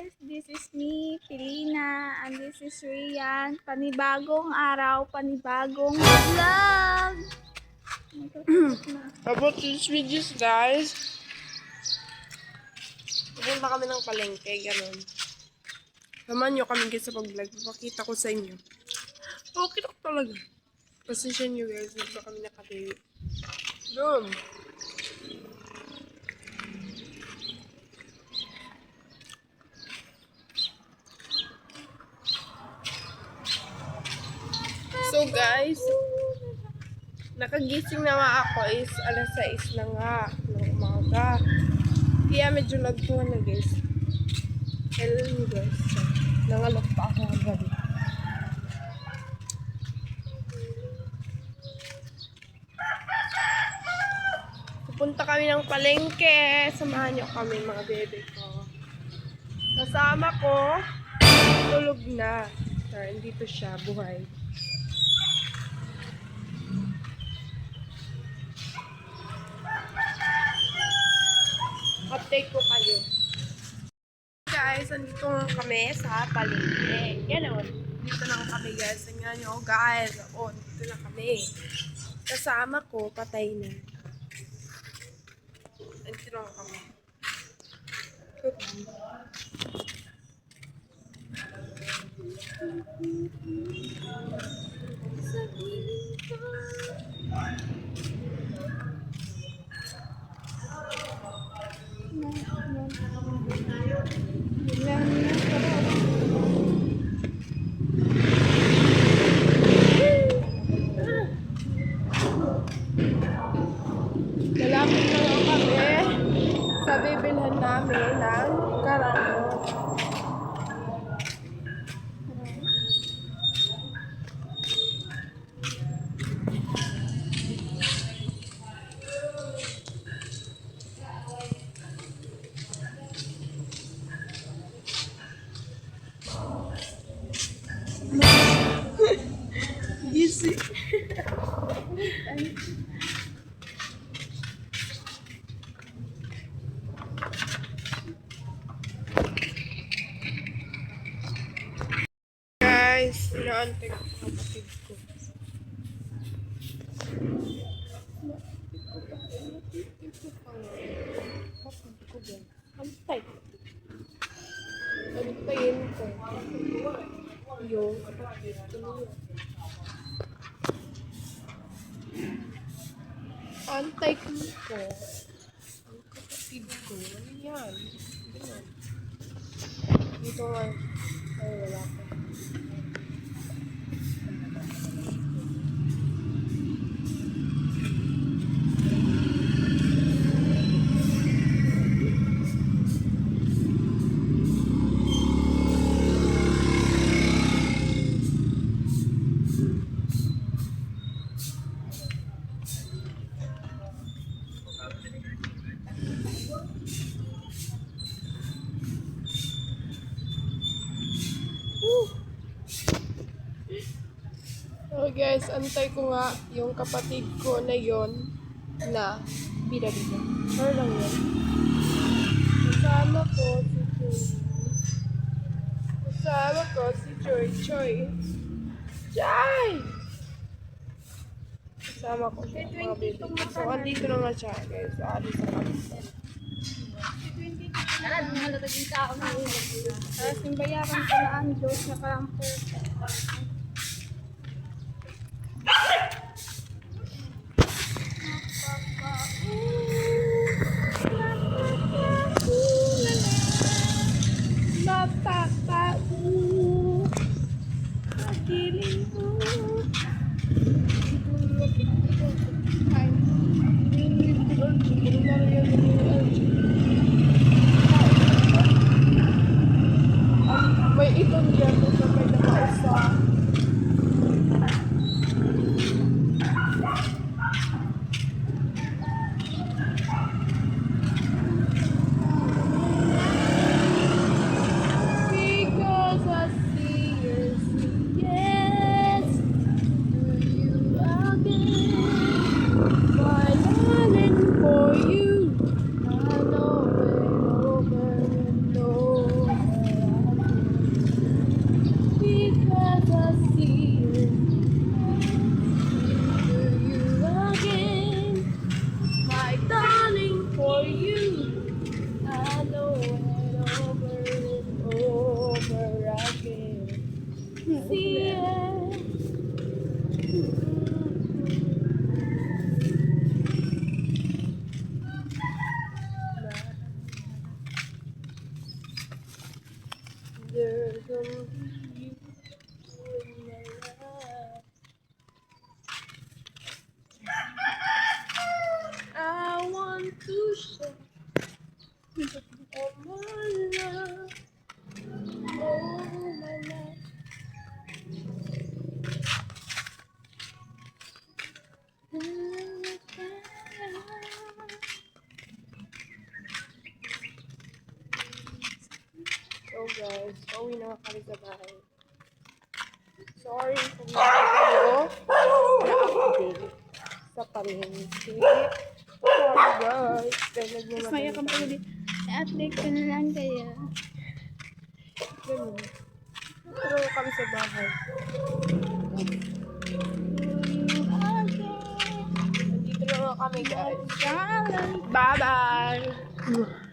guys, this is me, Pilina, and this is Rian. Panibagong araw, panibagong vlog. About this videos, guys. Pupunta kami ng palengke, ganun. Naman nyo kami guys sa pag-vlog. Pakita ko sa inyo. Okay na talaga. Pasensya nyo guys, hindi pa kami nakatili. Doon. So guys, nakagising na nga ako is alas 6 na nga ng umaga. Kaya medyo nagtuhan na guys. Hello nyo guys. Nangalok pa ako agad. Pupunta kami ng palengke. Samahan nyo kami mga bebe ko. Kasama ko, tulog na. Dito siya, buhay. Update ko kayo. Guys, andito nga kami sa palengke. Yan o. Dito na kami guys. Tingnan nyo guys. O, dito na kami. Kasama ko, patay na. Andito na kami. Lalapit na lang kami sa bibilhan namin ng karamot. Easy. Guys, inaantay ko ang kapatid ko. Antay. Antayin ko. Yung kapatid ko. Antay ko. Ang kapatid ko. Ano yan? Ganun. Dito nga. Ay, wala ko. So guys, antay ko nga yung kapatid ko na yon na bida-bida. Or lang yun. Kasama ko si Joy. Kasama ko si Joy. Joy! Joy! Kasama ko siya mga baby. So andito na nga siya guys. Alis sa kanisa. Tapos yung bayaran ko na ang Diyos na parang po. May itong dyan sa may nakausa. Because I see your yes, you are there, my darling, for you, I know it over and over. There's only you in my life. I want to share all my love, all my life. So guys, pauwi na kami sa bahay. Sorry kung hindi kayo na-update sa palengke. Sorry guys, dahil Maya nagmamadali kang pala kami. din. I-update ko na lang kayo. Ganun. Pero kami sa bahay. Nandito na nga kami guys. Darling. Bye-bye!